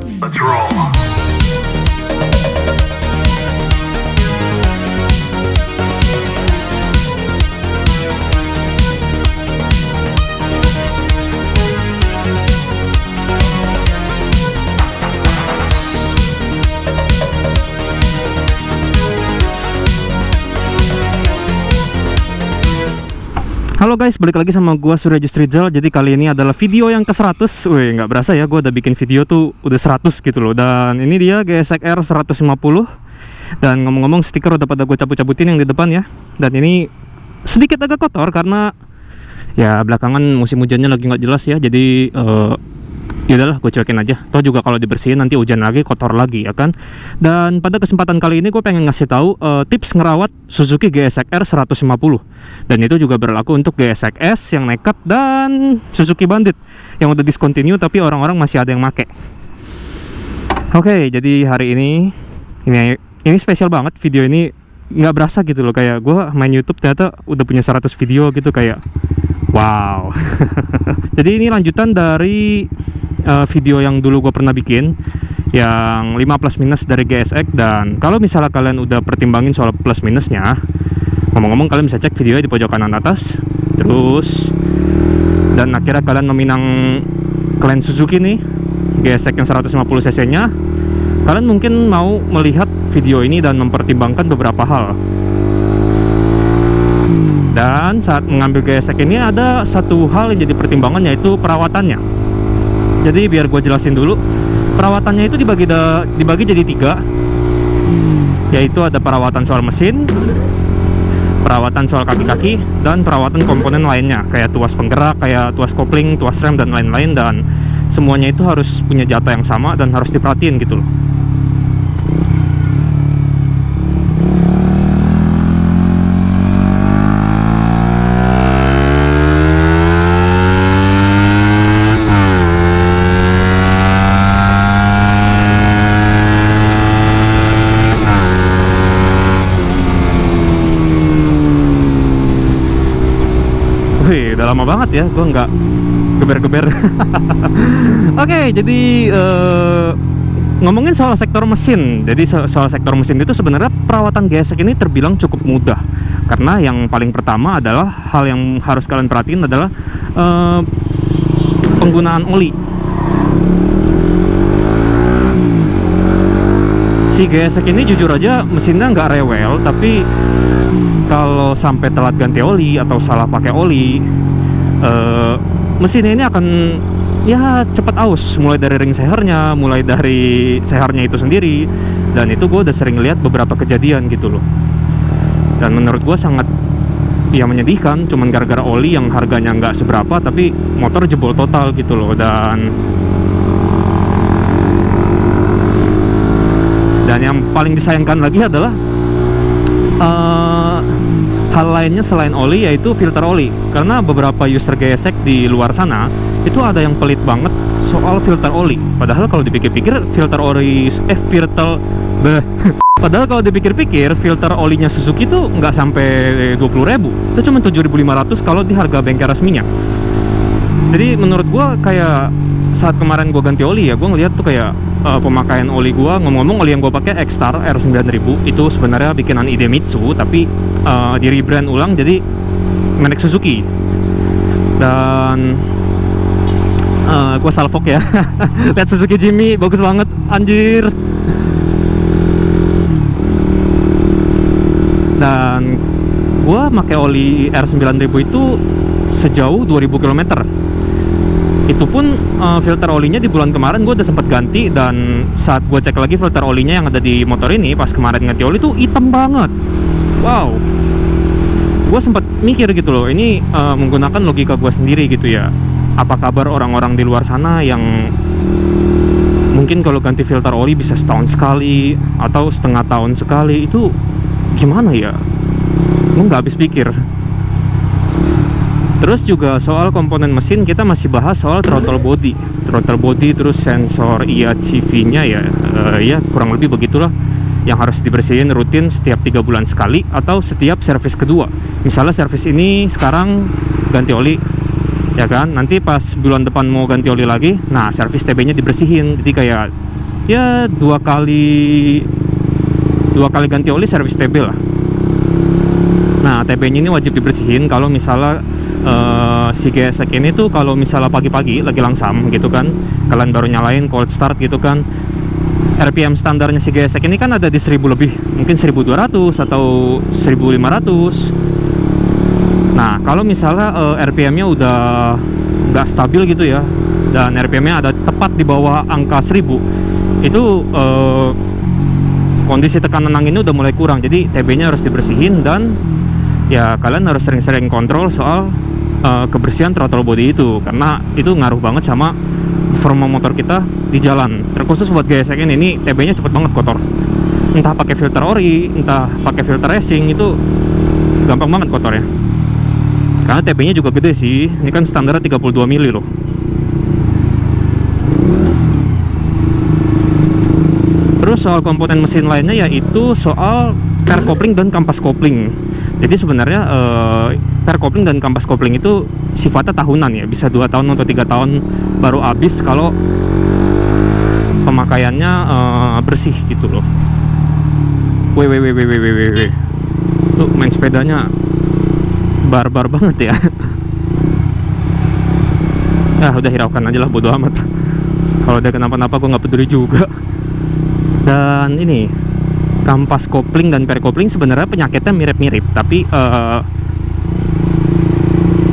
Let's roll. Halo guys, balik lagi sama gua Surya Justrizal. Jadi kali ini adalah video yang ke-100. Wih, nggak berasa ya, gua udah bikin video tuh udah 100 gitu loh. Dan ini dia GSX R 150. Dan ngomong-ngomong, stiker udah pada gue cabut-cabutin yang di depan ya. Dan ini sedikit agak kotor karena ya belakangan musim hujannya lagi nggak jelas ya. Jadi ya udahlah, gue cuekin aja. Toh juga kalau dibersihin nanti hujan lagi, kotor lagi ya kan. Dan pada kesempatan kali ini gue pengen ngasih tahu tips ngerawat Suzuki GSX R 150. Dan itu juga berlaku untuk GSX S yang nekat dan Suzuki Bandit yang udah discontinue tapi orang-orang masih ada yang make. Oke, jadi hari ini spesial banget. Video ini nggak berasa gitu loh, kayak gue main YouTube ternyata udah punya 100 video gitu, kayak wow. Jadi ini lanjutan dari video yang dulu gue pernah bikin yang 5 plus minus dari GSX. Dan kalau misalnya kalian udah pertimbangin soal plus minusnya, ngomong-ngomong kalian bisa cek videonya di pojok kanan atas. Terus dan akhirnya kalian meminang klien Suzuki nih, GSX yang 150 cc nya, kalian mungkin mau melihat video ini dan mempertimbangkan beberapa hal. Dan saat mengambil GSX ini ada satu hal yang jadi pertimbangan, yaitu perawatannya. Jadi biar gue jelasin dulu, perawatannya itu dibagi jadi 3, yaitu ada perawatan soal mesin, perawatan soal kaki-kaki, dan perawatan komponen lainnya kayak tuas penggerak, kayak tuas kopling, tuas rem, dan lain-lain. Dan semuanya itu harus punya jatah yang sama dan harus diperhatiin gitu loh. Wih, udah lama banget ya gue nggak geber-geber. Oke, jadi ngomongin soal sektor mesin. Jadi soal sektor mesin itu sebenarnya perawatan GSX ini terbilang cukup mudah. Karena yang paling pertama adalah hal yang harus kalian perhatiin adalah penggunaan oli. Si GSX ini jujur aja mesinnya nggak rewel, tapi kalau sampai telat ganti oli atau salah pakai oli, mesin ini akan ya cepat aus, mulai dari ring sehernya, mulai dari sehernya itu sendiri. Dan itu gue udah sering lihat beberapa kejadian gitu loh. Dan menurut gue sangat ya menyedihkan, cuman gara-gara oli yang harganya nggak seberapa tapi motor jebol total gitu loh. Dan yang paling disayangkan lagi adalah hal lainnya selain oli, yaitu filter oli. Karena beberapa user GSX di luar sana itu ada yang pelit banget soal filter oli. Padahal kalau dipikir-pikir padahal kalau dipikir-pikir filter olinya Suzuki tuh nggak sampai 20.000, itu cuma 7.500 kalau di harga bengkel resminya. Jadi menurut gua kayak saat kemarin gua ganti oli ya, gua ngeliat tuh kayak pemakaian oli gua, ngomong-ngomong oli yang gua pakai X-Star R9000 itu sebenarnya bikinan Idemitsu tapi di rebrand ulang jadi merek Suzuki. Dan gua salvok ya. Lihat Suzuki Jimmy bagus banget anjir. Dan gua pakai oli R9000 itu sejauh 2000 km. Itu pun filter olinya di bulan kemarin gue udah sempat ganti. Dan saat gue cek lagi filter olinya yang ada di motor ini pas kemarin ganti oli tuh hitam banget. Wow, gue sempat mikir gitu loh, ini menggunakan logika gue sendiri gitu ya. Apa kabar orang-orang di luar sana yang mungkin kalau ganti filter oli bisa setahun sekali atau setengah tahun sekali, itu gimana ya? Gue nggak habis pikir. Terus juga soal komponen mesin, kita masih bahas soal throttle body, terus sensor IACV-nya ya, ya kurang lebih begitulah, yang harus dibersihin rutin setiap 3 bulan sekali atau setiap servis kedua. Misalnya servis ini sekarang ganti oli, ya kan, nanti pas bulan depan mau ganti oli lagi, nah servis TB-nya dibersihin. Jadi kayak ya dua kali ganti oli servis TB lah. Nah, TB-nya ini wajib dibersihin kalau misalnya si GSX ini tuh kalau misalnya pagi-pagi lagi langsam gitu kan, kalian baru nyalain cold start gitu kan, RPM standarnya si GSX ini kan ada di 1000 lebih, mungkin 1200 atau 1500. Nah, kalau misalnya RPM-nya udah nggak stabil gitu ya, dan RPM-nya ada tepat di bawah angka 1000, itu kondisi tekanan anginnya udah mulai kurang. Jadi TB-nya harus dibersihin, dan ya kalian harus sering-sering kontrol soal kebersihan throttle body itu, karena itu ngaruh banget sama performa motor kita di jalan. Terkhusus buat GSX ini TB-nya cepet banget kotor. Entah pakai filter ori, entah pakai filter racing, itu gampang banget kotornya. Karena TB-nya juga gede sih. Ini kan standarnya 32 mili loh. Terus soal komponen mesin lainnya yaitu soal pair coupling dan kampas kopling. Jadi sebenarnya pair coupling dan kampas kopling itu sifatnya tahunan ya, bisa 2 tahun atau 3 tahun baru habis kalau pemakaiannya bersih gitu loh. Weh. Tuh main sepedanya barbar banget ya. Ya udah hiraukan aja lah, bodo amat. Kalau ada kenapa-napa gue nggak peduli juga. Dan ini kampas kopling dan pair kopling sebenarnya penyakitnya mirip-mirip, tapi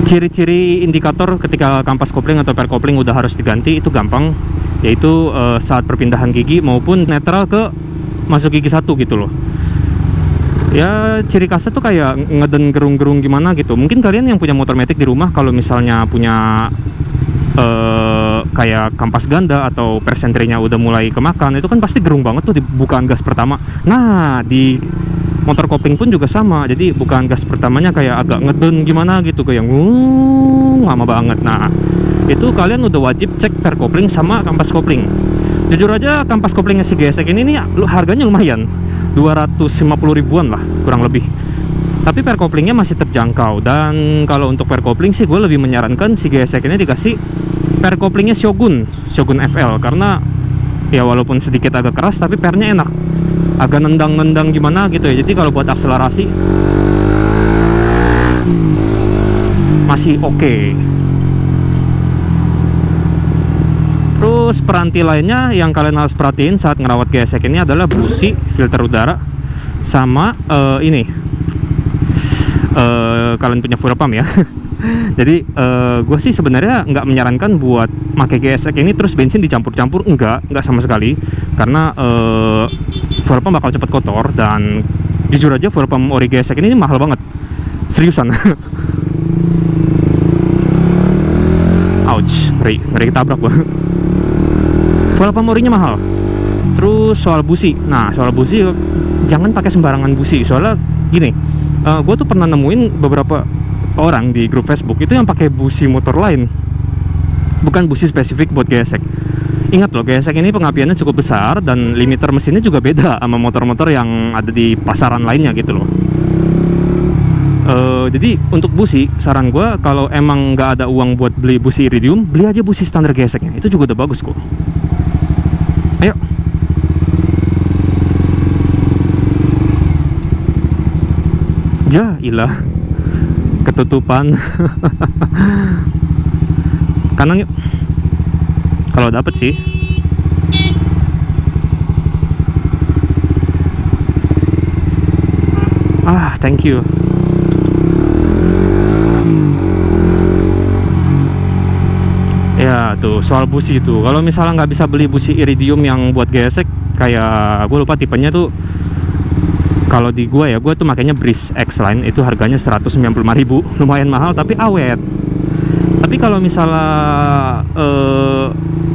ciri-ciri indikator ketika kampas kopling atau pair kopling udah harus diganti itu gampang, yaitu saat perpindahan gigi maupun netral ke masuk gigi satu gitu loh. Ya ciri khasnya tuh kayak ngeden gerung-gerung gimana gitu. Mungkin kalian yang punya motor matic di rumah, kalau misalnya punya kayak kampas ganda atau persentrinya udah mulai kemakan, itu kan pasti gerung banget tuh di bukaan gas pertama. Nah, di motor kopling pun juga sama. Jadi bukaan gas pertamanya kayak agak ngeden gimana gitu, kayak lama banget. Nah, itu kalian udah wajib cek pair kopling sama kampas kopling. Jujur aja kampas koplingnya si GSX ini harganya lumayan, 250 ribuan lah kurang lebih. Tapi pair koplingnya masih terjangkau. Dan kalau untuk pair kopling sih gue lebih menyarankan si GSX ini dikasih pair koplingnya Shogun FL, karena ya walaupun sedikit agak keras tapi pairnya enak, agak nendang-nendang gimana gitu ya. Jadi kalau buat akselerasi masih oke. Terus peranti lainnya yang kalian harus perhatiin saat ngerawat GSX ini adalah busi, filter udara, sama kalian punya fuel pump ya. Jadi gue sih sebenarnya nggak menyarankan buat pakai GSX ini terus bensin dicampur-campur, enggak sama sekali, karena fuel pump bakal cepet kotor. Dan jujur aja fuel pump ori GSX ini mahal banget, seriusan. Ouch, ngeri ketabrak gua. Fuel pump orinya mahal. Terus soal busi, nah soal busi jangan pakai sembarangan busi. Soalnya gini, gue tuh pernah nemuin beberapa orang di grup Facebook itu yang pakai busi motor lain, bukan busi spesifik buat GSX. Ingat loh, GSX ini pengapiannya cukup besar dan limiter mesinnya juga beda sama motor-motor yang ada di pasaran lainnya gitu loh. Jadi untuk busi, saran gue kalau emang nggak ada uang buat beli busi iridium, beli aja busi standar GSX-nya, itu juga udah bagus kok. Ayo. Jailah, ketutupan. Kanan yuk, kalau dapet sih. Thank you. Ya tuh soal busi itu, kalau misalnya nggak bisa beli busi iridium yang buat GSX, kayak gue lupa tipenya tuh. Kalau di gue ya, gue tuh makanya Breeze X-Line, itu harganya 195.000, lumayan mahal tapi awet. Tapi kalau misalnya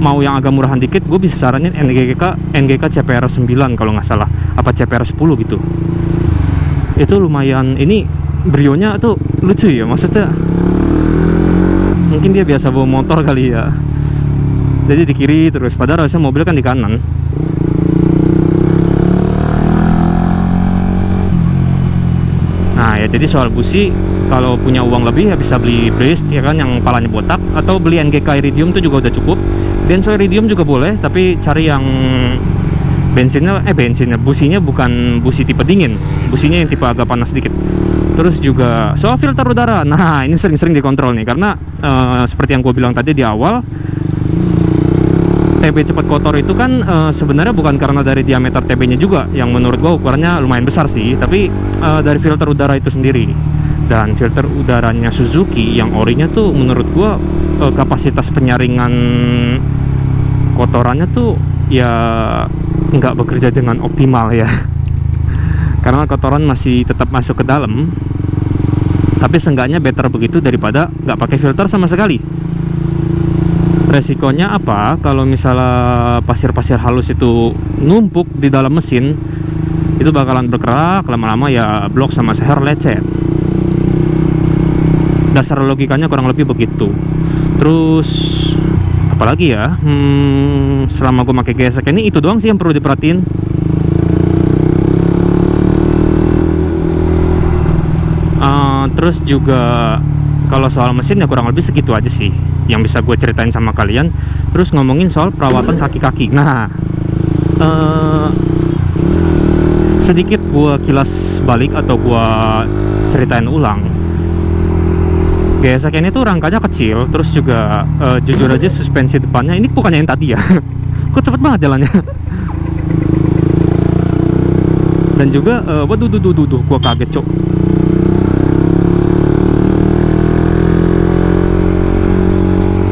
mau yang agak murahan dikit, gue bisa saranin NGK CPR 9 kalau nggak salah, apa CPR 10 gitu. Itu lumayan, ini brionya tuh lucu ya, maksudnya mungkin dia biasa bawa motor kali ya, jadi di kiri terus, padahal harusnya mobil kan di kanan. Nah ya, jadi soal busi, kalau punya uang lebih ya bisa beli Breeze ya kan, yang palanya botak, atau beli NGK Iridium itu juga udah cukup. Benzoiridium juga boleh, tapi cari yang businya bukan busi tipe dingin, businya yang tipe agak panas sedikit. Terus juga soal filter udara, nah ini sering-sering dikontrol nih, karena seperti yang gue bilang tadi di awal, TB cepat kotor itu kan sebenarnya bukan karena dari diameter TB-nya juga, yang menurut gua ukurannya lumayan besar sih, tapi dari filter udara itu sendiri. Dan filter udaranya Suzuki yang orinya tuh menurut gua kapasitas penyaringan kotorannya tuh ya nggak bekerja dengan optimal ya. Karena kotoran masih tetap masuk ke dalam, tapi seenggaknya better begitu daripada nggak pakai filter sama sekali. Resikonya apa? Kalau misalnya pasir-pasir halus itu numpuk di dalam mesin, itu bakalan bergerak, lama-lama ya blok sama seher lecet. Dasar logikanya kurang lebih begitu. Terus apalagi ya, selama gue pakai gesek ini itu doang sih yang perlu diperhatiin. Terus juga kalau soal mesin ya kurang lebih segitu aja sih yang bisa gue ceritain sama kalian. Terus ngomongin soal perawatan kaki-kaki. Nah, sedikit gue kilas balik atau gue ceritain ulang. GSX ini tuh rangkanya kecil, terus juga jujur aja suspensi depannya ini bukannya yang tadi ya. Kok cepet banget jalannya. Dan juga waduh gue kaget cok.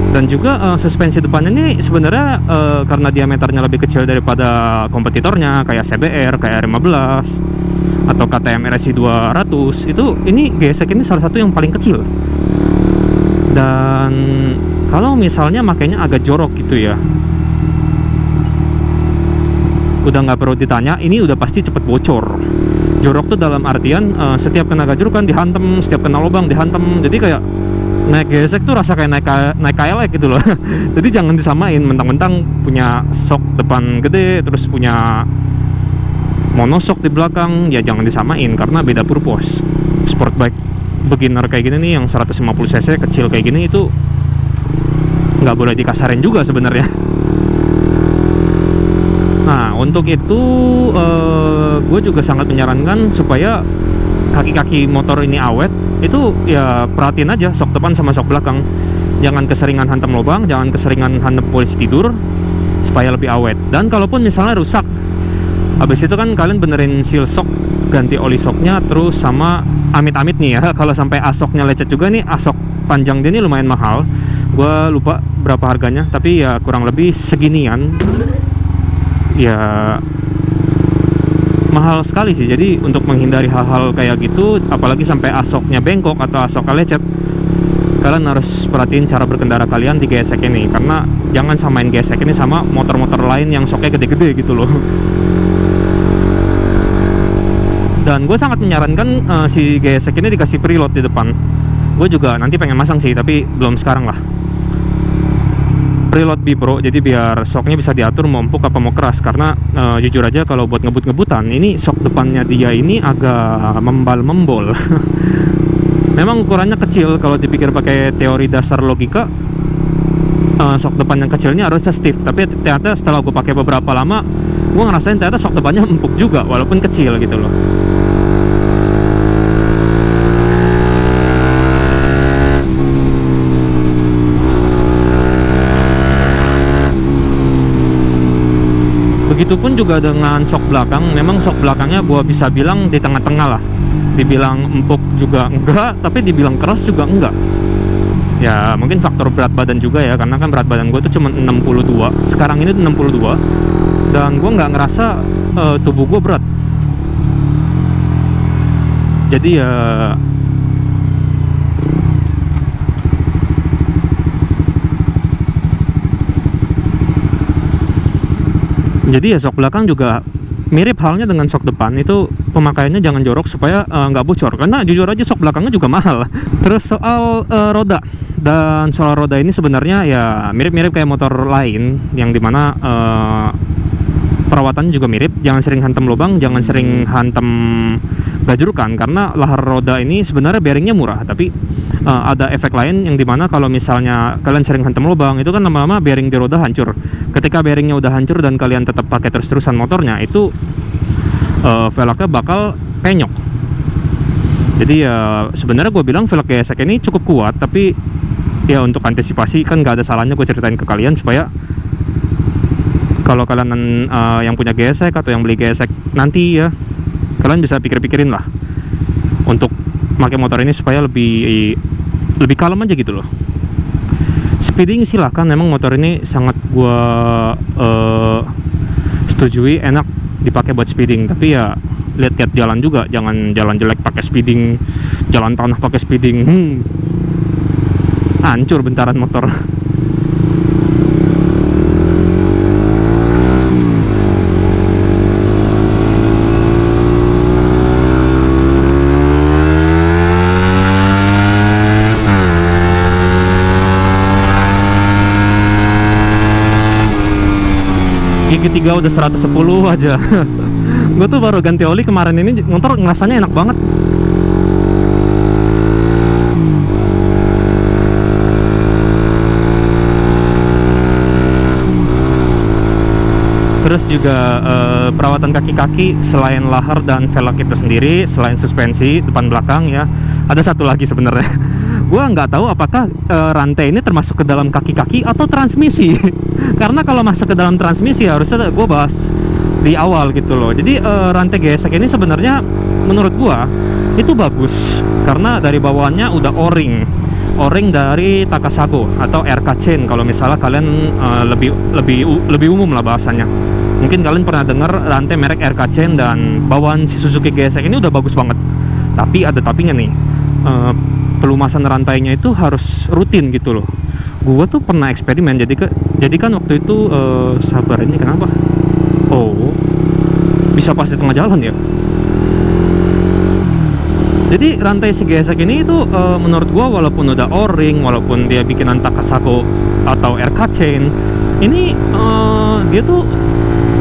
Dan juga suspensi depannya ini sebenarnya karena diameternya lebih kecil daripada kompetitornya kayak CBR, kayak R15 atau KTM RSI 200, itu ini GSX ini salah satu yang paling kecil. Dan kalau misalnya makanya agak jorok gitu ya, udah nggak perlu ditanya, ini udah pasti cepet bocor. Jorok tuh dalam artian setiap kena gajrukan dihantem, setiap kena lubang dihantem. Jadi kayak naik gesek tuh rasa kayak naik KLX gitu loh. Jadi jangan disamain mentang-mentang punya sok depan gede terus punya monosok di belakang, ya jangan disamain karena beda purpose. Sport bike beginner kayak gini nih yang 150 cc kecil kayak gini itu nggak boleh dikasarin juga sebenarnya. Nah untuk itu gue juga sangat menyarankan supaya kaki-kaki motor ini awet, itu ya perhatiin aja sok depan sama sok belakang. Jangan keseringan hantam lubang, jangan keseringan hantam polisi tidur, supaya lebih awet. Dan kalaupun misalnya rusak, habis itu kan kalian benerin seal shock, ganti oli shocknya, terus sama amit-amit nih ya, kalau sampai asoknya lecet juga nih, asok panjang dia ini lumayan mahal. Gua lupa berapa harganya, tapi ya kurang lebih seginian. Ya mahal sekali sih. Jadi untuk menghindari hal-hal kayak gitu, apalagi sampai asoknya bengkok atau asoknya lecet, kalian harus perhatiin cara berkendara kalian di GSX ini, karena jangan samain GSX ini sama motor-motor lain yang soknya gede-gede gitu loh. Dan gue sangat menyarankan si GSX ini dikasih preload di depan. Gue juga nanti pengen masang sih, tapi belum sekarang lah. Preload Bipro, jadi biar shocknya bisa diatur mau empuk apa mau keras. Karena jujur aja kalau buat ngebut-ngebutan ini shock depannya dia ini agak membal-membol. Memang ukurannya kecil kalau dipikir pakai teori dasar logika, shock depan yang kecilnya harusnya stiff. Tapi ternyata setelah gue pakai beberapa lama, gue ngerasain ternyata shock depannya empuk juga walaupun kecil gitu loh. Begitupun juga dengan shock belakang. Memang shock belakangnya gua bisa bilang di tengah-tengah lah. Dibilang empuk juga enggak, tapi dibilang keras juga enggak. Ya mungkin faktor berat badan juga ya, karena kan berat badan gue tuh cuma 62. Sekarang ini tuh 62. Dan gue nggak ngerasa tubuh gue berat. Jadi ya shock belakang juga mirip halnya dengan shock depan. Itu pemakaiannya jangan jorok supaya nggak bocor, karena jujur aja shock belakangnya juga mahal. Terus soal roda, dan soal roda ini sebenarnya ya mirip-mirip kayak motor lain, yang dimana perawatannya juga mirip. Jangan sering hantam lubang, jangan sering hantam gajrukan, karena lahar roda ini sebenarnya bearingnya murah, tapi ada efek lain yang dimana kalau misalnya kalian sering hantam lubang itu kan lama-lama bearing di roda hancur. Ketika bearingnya udah hancur dan kalian tetap pakai terus-terusan motornya, itu velgnya bakal penyok. Jadi ya sebenarnya gue bilang velg gesek ini cukup kuat, tapi ya untuk antisipasi kan nggak ada salahnya gue ceritain ke kalian supaya kalau kalian yang punya gesek atau yang beli gesek nanti ya, kalian bisa pikir-pikirin lah untuk pakai motor ini supaya lebih kalem aja gitu loh. Speeding silahkan, memang motor ini sangat gua setujui, enak dipakai buat speeding, tapi ya lihat-lihat jalan juga, jangan jalan jelek pakai speeding, jalan tanah pakai speeding, hancur bentaran motor. Gigi 3 udah 110 aja. Gue tuh baru ganti oli kemarin ini, motor ngerasanya enak banget. Terus juga perawatan kaki-kaki selain lahar dan velg itu sendiri, selain suspensi depan belakang ya, ada satu lagi sebenarnya. Gue nggak tahu apakah rantai ini termasuk ke dalam kaki-kaki atau transmisi. Karena kalau masuk ke dalam transmisi harusnya gue bahas di awal gitu loh. Jadi rantai gesek ini sebenarnya menurut gue itu bagus karena dari bawaannya udah o-ring dari Takasago atau RK Chain kalau misalnya kalian lebih umum lah bahasanya. Mungkin kalian pernah dengar rantai merek RK Chain, dan bawaan si Suzuki gesek ini udah bagus banget. Tapi ada tapinya nih. Pelumasan rantainya itu harus rutin gitu loh. Gue tuh pernah eksperimen, jadi kan waktu itu sabar, ini kenapa? Oh, bisa pas di tengah jalan ya. Jadi rantai si gesek ini itu menurut gue walaupun udah o-ring, walaupun dia bikinan Takasago atau RK Chain, ini dia tuh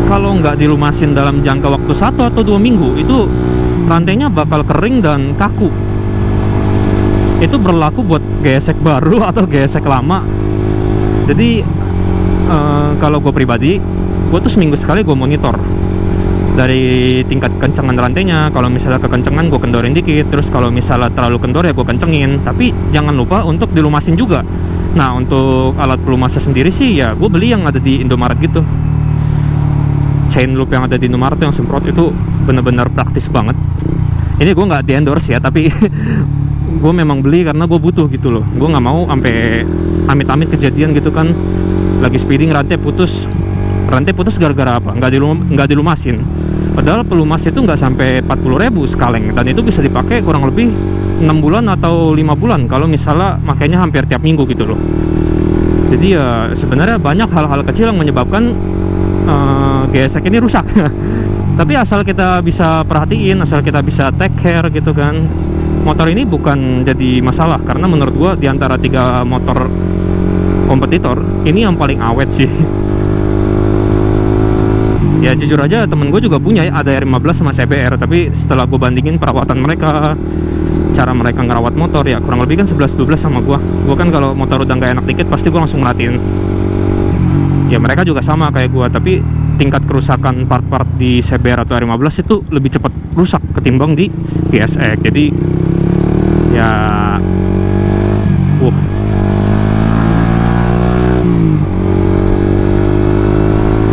kalau nggak dilumasin dalam jangka waktu 1 atau 2 minggu itu rantainya bakal kering dan kaku. Itu berlaku buat gesek baru atau gesek lama. Jadi kalau gue pribadi, gue tuh seminggu sekali gue monitor dari tingkat kencengan rantainya. Kalau misalnya kekencengan gue kendorin dikit, terus kalau misalnya terlalu kendor ya gue kencengin. Tapi jangan lupa untuk dilumasin juga. Nah untuk alat pelumasnya sendiri sih ya gue beli yang ada di Indomaret gitu. Chain loop yang ada di Indomaret yang semprot itu bener-bener praktis banget. Ini gue nggak di-endorse ya, tapi gue memang beli karena gue butuh gitu loh. Gue nggak mau sampai amit-amit kejadian gitu kan, lagi speeding rantai putus gara-gara apa? Nggak dilumasin. Padahal pelumas itu nggak sampai 40.000 sekaleng, dan itu bisa dipakai kurang lebih 6 bulan atau 5 bulan kalau misalnya makanya hampir tiap minggu gitu loh. Jadi ya sebenarnya banyak hal-hal kecil yang menyebabkan gesek ini rusak. Tapi asal kita bisa perhatiin, asal kita bisa take care gitu kan, motor ini bukan jadi masalah. Karena menurut gua di antara 3 motor kompetitor ini yang paling awet sih. Ya jujur aja temen gue juga punya ada R15 sama CBR, tapi setelah gue bandingin perawatan mereka, cara mereka ngerawat motor, ya kurang lebih kan 11-12 sama gue kan kalau motor udah nggak enak dikit pasti gue langsung ngelatiin. Ya mereka juga sama kayak gue, tapi tingkat kerusakan part-part di CBR atau R15 itu lebih cepat rusak ketimbang di GSX. Jadi ya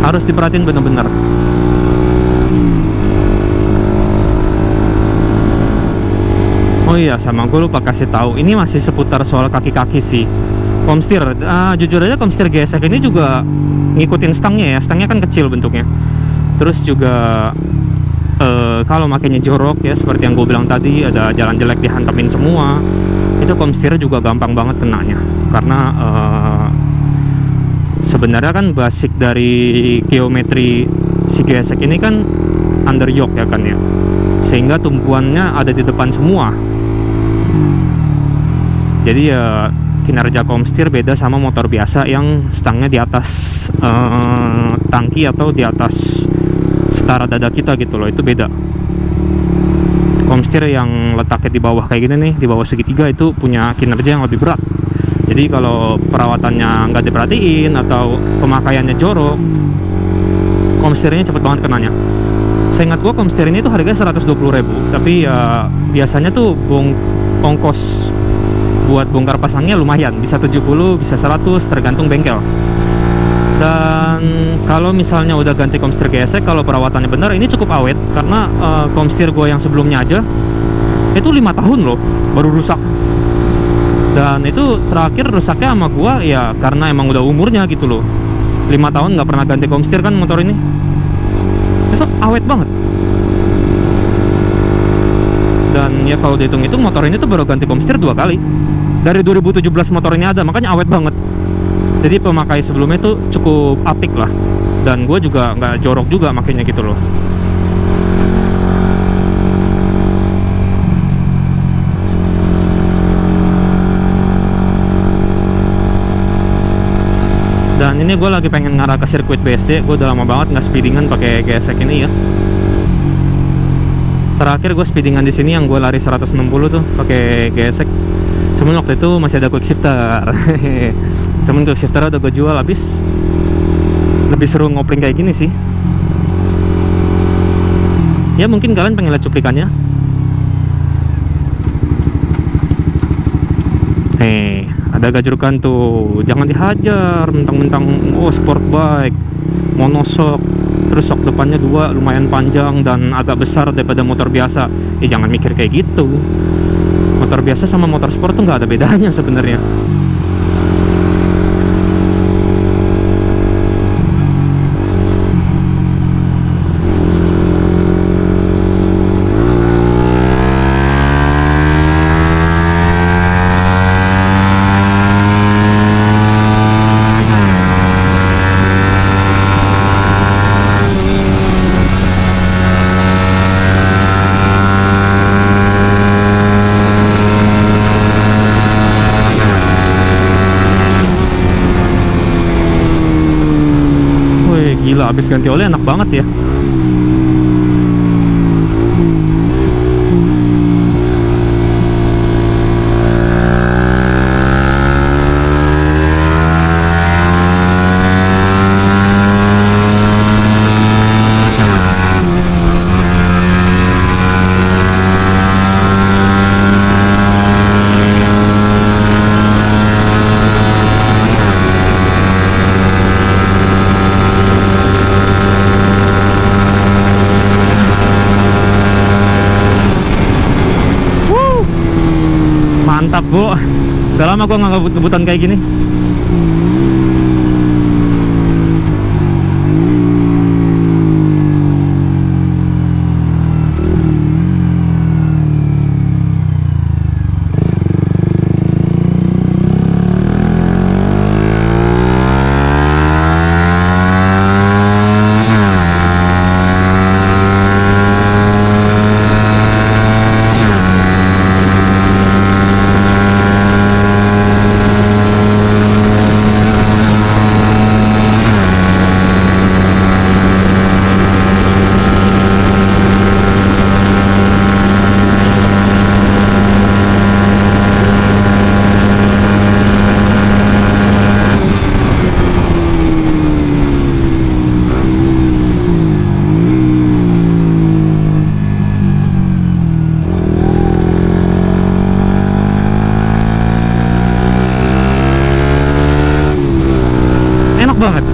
harus diperhatiin bener-bener. Oh iya, sama gue lupa kasih tahu, ini masih seputar soal kaki-kaki sih. Komstir, jujur aja komstir gesek ini juga ngikutin stangnya ya. Stangnya kan kecil bentuknya. Terus juga kalau makanya jorok ya, seperti yang gue bilang tadi, ada jalan jelek dihantamin semua, itu komstir juga gampang banget kenanya. Karena sebenarnya kan basic dari geometri si gesek ini kan under yoke ya kan ya, sehingga tumpuannya ada di depan semua. Jadi ya kinerja komstir beda sama motor biasa yang stangnya di atas tangki atau di atas setara dada kita gitu loh, itu beda. komstir yang letaknya di bawah kayak gini nih, di bawah segitiga, itu punya kinerja yang lebih berat. Jadi kalau perawatannya nggak diperhatiin atau pemakaiannya jorok, komstir ini cepet banget kenanya. Seingat gua komstir ini tuh harganya 120.000, tapi ya biasanya tuh ongkos buat bongkar pasangnya lumayan, bisa 70, bisa 100, tergantung bengkel. Dan kalau misalnya udah ganti komstir gesek, kalau perawatannya benar, ini cukup awet. Karena komstir gue yang sebelumnya aja itu 5 tahun loh baru rusak. Dan itu terakhir rusaknya sama gue ya karena emang udah umurnya gitu loh. 5 tahun nggak pernah ganti komstir kan motor ini. Itu awet banget. Dan ya kalau dihitung-hitung motor ini tuh baru ganti komstir 2 kali. Dari 2017 motor ini ada, makanya awet banget. Jadi pemakai sebelumnya tuh cukup apik lah. Dan gue juga nggak jorok juga makanya gitu loh. Dan ini gue lagi pengen ngarah ke sirkuit BSD. Gue udah lama banget nggak speedingan pakai gesek ini ya. Terakhir gue speedingan di sini yang gue lari 160 tuh pakai gesek. Cuman waktu itu masih ada quick shifter. Cuman quick shifter udah gue jual habis. Lebih seru ngopling kayak gini sih. Ya mungkin kalian pengen lihat cuplikannya. Ada gajrukan tuh. Jangan dihajar mentang-mentang sport bike, monoshock. Terus shock depannya 2 lumayan panjang dan agak besar daripada motor biasa. Jangan mikir kayak gitu. Motor biasa sama motor sport tuh nggak ada bedanya sebenarnya. Gila, habis ganti oli enak banget ya. Mantap bu, udah lama gue nggak ngebut-ngebutan kayak gini. Banget.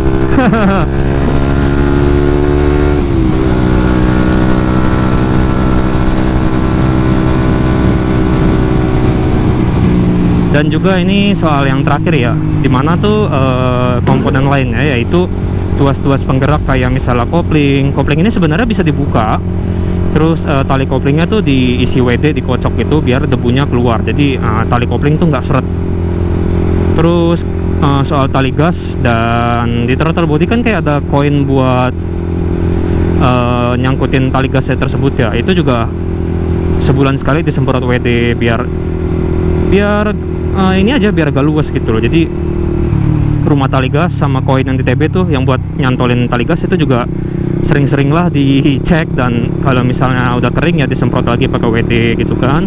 Dan juga ini soal yang terakhir ya, dimana tuh komponen lainnya yaitu tuas-tuas penggerak kayak misalnya kopling. Kopling ini sebenarnya bisa dibuka, terus tali koplingnya tuh diisi WD, dikocok gitu biar debunya keluar. Jadi tali kopling tuh nggak seret. Terus soal tali gas dan di throttle body kan kayak ada koin buat nyangkutin tali gasnya tersebut ya. Itu juga sebulan sekali disemprot WD biar ini aja biar gak luas gitu loh. Jadi rumah tali gas sama koin yang di TB tuh yang buat nyantolin tali gas itu juga sering-sering lah dicek, dan kalau misalnya udah kering ya disemprot lagi pakai WD gitu kan.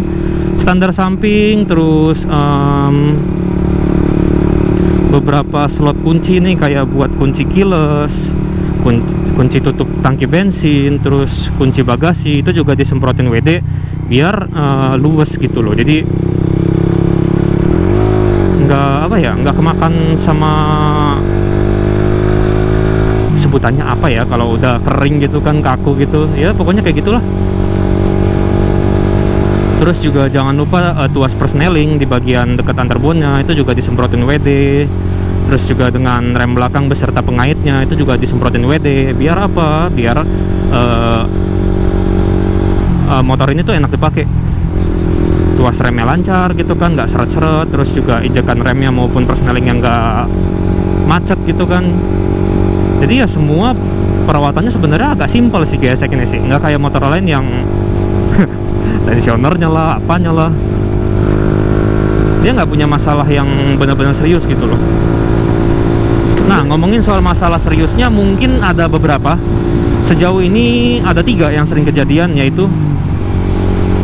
Standar samping, terus beberapa slot kunci nih kayak buat kunci keyless, kunci tutup tangki bensin, terus kunci bagasi itu juga disemprotin WD biar luwes gitu loh. Jadi nggak kemakan sama sebutannya apa ya, kalau udah kering gitu kan, kaku gitu ya, pokoknya kayak gitulah. Terus juga jangan lupa tuas persneling di bagian dekat underbone-nya itu juga disemprotin WD. Terus juga dengan rem belakang beserta pengaitnya itu juga disemprotin WD. Biar apa? Biar motor ini tuh enak dipakai. Tuas remnya lancar gitu kan, nggak seret-seret. Terus juga injekan remnya maupun persnelingnya nggak macet gitu kan. Jadi ya semua perawatannya sebenarnya agak simpel sih GSX ini sih, nggak kayak motor lain yang tensionernya lah, apanya lah, dia nggak punya masalah yang benar-benar serius gitu loh. Nah, ngomongin soal masalah seriusnya, mungkin ada beberapa. Sejauh ini ada 3 yang sering kejadian, yaitu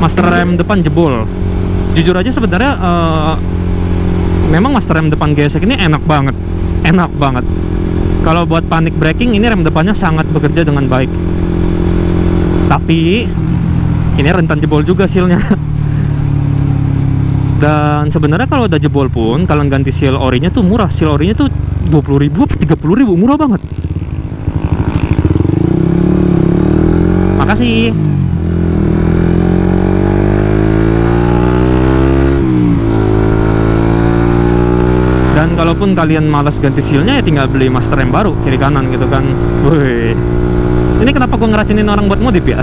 master rem depan jebol. Jujur aja sebenarnya memang master rem depan GSX ini enak banget, enak banget. Kalau buat panic braking ini rem depannya sangat bekerja dengan baik. Tapi ini rentan jebol juga sealnya. Dan sebenarnya kalau udah jebol pun kalian ganti seal orinya tuh murah. Seal orinya tuh 20.000 atau 30.000, murah banget. Makasih. Dan kalaupun kalian malas ganti sealnya ya tinggal beli master rem baru kiri kanan gitu kan. Woi, ini kenapa gue ngeracinin orang buat modif ya?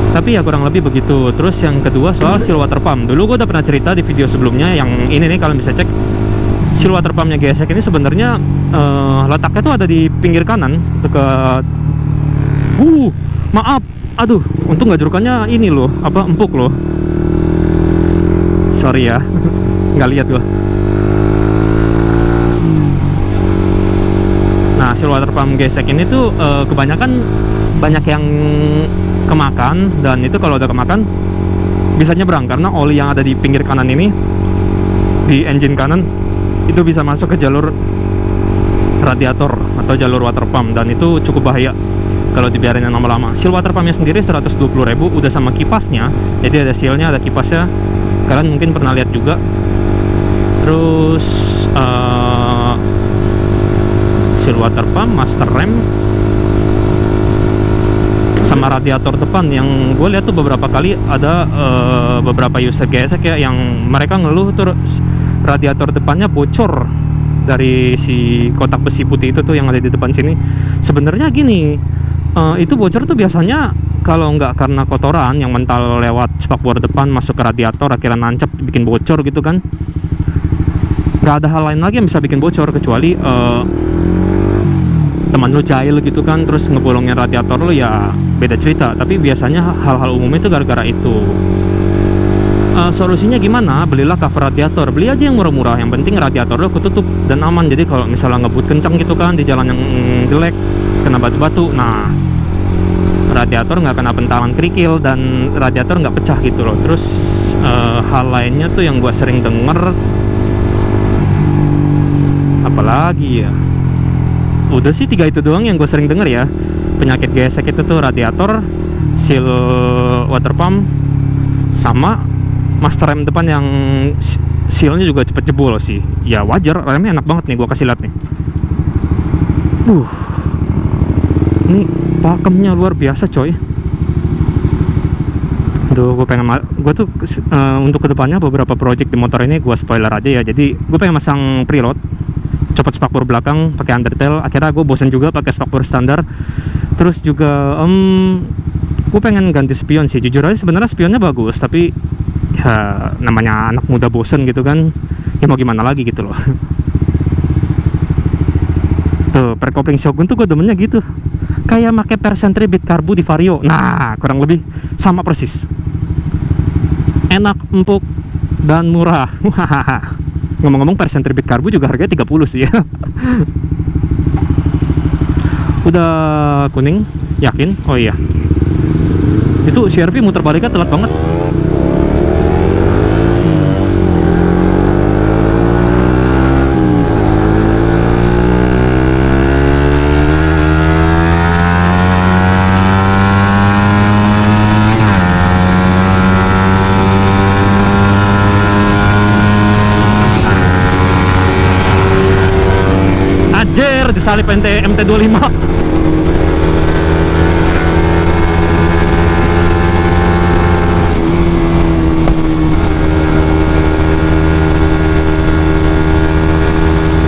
Tapi ya kurang lebih begitu. Terus yang kedua soal seal water pump. Dulu gue udah pernah cerita di video sebelumnya, yang ini nih kalian bisa cek. Seal water pumpnya GSX ini sebenarnya letaknya tuh ada di pinggir kanan dekat. Maaf, aduh, untung nggak jurukannya ini loh, empuk loh. Sorry ya, nggak lihat gua. Nah, seal water pump GSX ini tuh kebanyakan banyak yang kemakan, dan itu kalau udah kemakan bisa nyebrang karena oli yang ada di pinggir kanan ini, di engine kanan, itu bisa masuk ke jalur radiator atau jalur water pump, dan itu cukup bahaya kalau dibiarin lama-lama. Seal water pumpnya sendiri 120.000 udah sama kipasnya, jadi ada sealnya, ada kipasnya, kalian mungkin pernah lihat juga. Terus seal water pump, master rem, sama radiator depan. Yang gue lihat tuh beberapa kali ada beberapa user GSX ya yang mereka ngeluh tuh radiator depannya bocor dari si kotak besi putih itu tuh yang ada di depan sini. Sebenarnya gini, itu bocor tuh biasanya kalau nggak karena kotoran yang mental lewat spakbor depan masuk ke radiator akhirnya nancep bikin bocor gitu kan, nggak ada hal lain lagi yang bisa bikin bocor kecuali teman lu jahil gitu kan, terus ngebolongin radiator lu, ya beda cerita. Tapi biasanya hal-hal umum itu gara-gara itu. Solusinya gimana? Belilah cover radiator, beli aja yang murah-murah, yang penting radiator lu ketutup dan aman. Jadi kalau misalnya ngebut kencang gitu kan di jalan yang jelek, kena batu-batu, nah radiator nggak kena bentalan kerikil dan radiator nggak pecah gitu loh. Terus hal lainnya tuh yang gua sering denger, apalagi ya, udah sih 3 itu doang yang gue sering denger ya. Penyakit GSX itu tuh radiator, seal water pump, sama master rem depan yang sealnya juga cepet jebol sih. Ya wajar, remnya enak banget nih, gue kasih lihat nih. Ini pakemnya luar biasa coy. Tuh gue tuh untuk kedepannya beberapa project di motor ini gue spoiler aja ya. Jadi gue pengen masang preload, copot spakbor belakang pakai undertail. Akhirnya gue bosen juga pakai spakbor standar. Terus juga gue pengen ganti spion sih. Jujur aja sebenarnya spionnya bagus, tapi ya namanya anak muda bosen gitu kan, ya mau gimana lagi gitu loh. Tuh perkopling Shogun tuh gue demennya gitu, kayak pakai persentri bit karbu di Vario. Nah kurang lebih sama persis, enak, empuk, dan murah. Ngomong-ngomong persentri bit karbu juga harganya 30 sih ya. Udah kuning, yakin? Oh iya. Itu CR-V muter baliknya telat banget. Anjir, disalip MT25.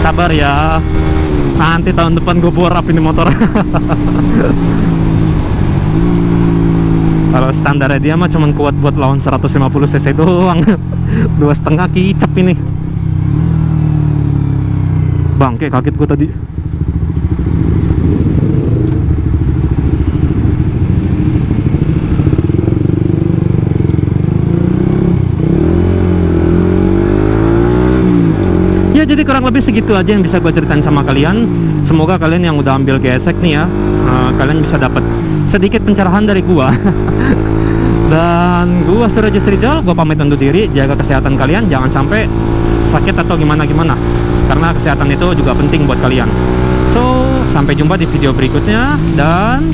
Sabar ya, nanti tahun depan gue bore up ini motor. Kalau standarnya dia mah cuman kuat buat lawan 150 cc doang. 2,5 kicep ini. Bangke, kaget gue tadi. Ya jadi kurang lebih segitu aja yang bisa gue ceritain sama kalian. Semoga kalian yang udah ambil GSX nih ya, kalian bisa dapat sedikit pencerahan dari gua. Dan gua Surya Justrijal, gua pamit undur diri. Jaga kesehatan kalian, jangan sampai sakit atau gimana-gimana, karena kesehatan itu juga penting buat kalian. So, sampai jumpa di video berikutnya dan